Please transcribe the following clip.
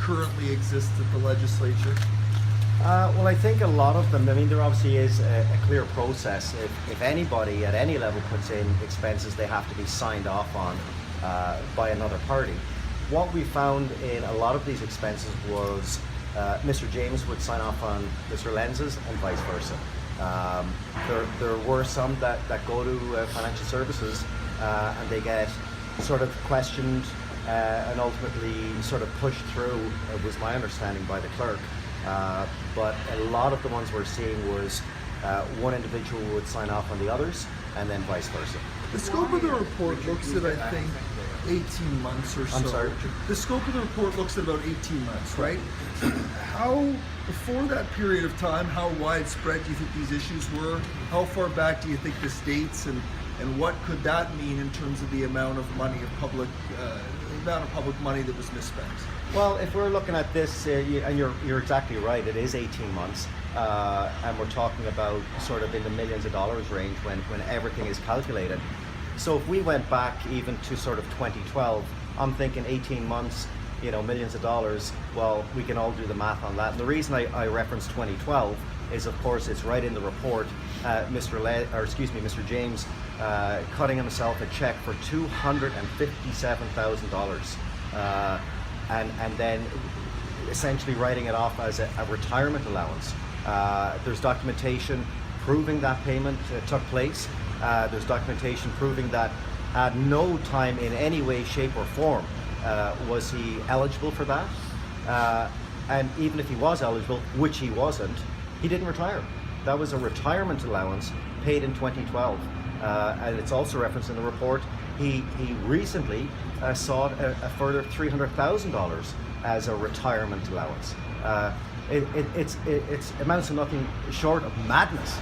currently exists at the legislature? Well, I think a lot of them, I mean, there obviously is a clear process. If anybody at any level puts in expenses, they have to be signed off on by another party. What we found in a lot of these expenses was Mr. James would sign off on Mr. Lenz's and vice versa. There were some that go to financial services and they get sort of questioned and ultimately sort of pushed through, was my understanding, by the clerk. But a lot of the ones we're seeing was one individual would sign off on the others and then vice versa. The scope of the report looks at, I think, 18 months or so. I'm sorry? The scope of the report looks at about 18 months, right? How, before that period of time, how widespread do you think these issues were? How far back do you think this dates, and what could that mean in terms of the amount of money of public, money that was misspent? Well, if we're looking at this, and you're exactly right, it is 18 months, and we're talking about sort of in the millions of dollars range when everything is calculated. So if we went back even to sort of 2012, I'm thinking 18 months, millions of dollars. Well, we can all do the math on that. And the reason I reference 2012 is, of course, it's right in the report. Mr. James cutting himself a check for $257,000, and then essentially writing it off as a retirement allowance. There's documentation proving that payment took place. There's documentation proving that at no time in any way, shape or form was he eligible for that. And even if he was eligible, which he wasn't, he didn't retire. That was a retirement allowance paid in 2012. And it's also referenced in the report. He recently sought a further $300,000 as a retirement allowance. It amounts to nothing short of madness.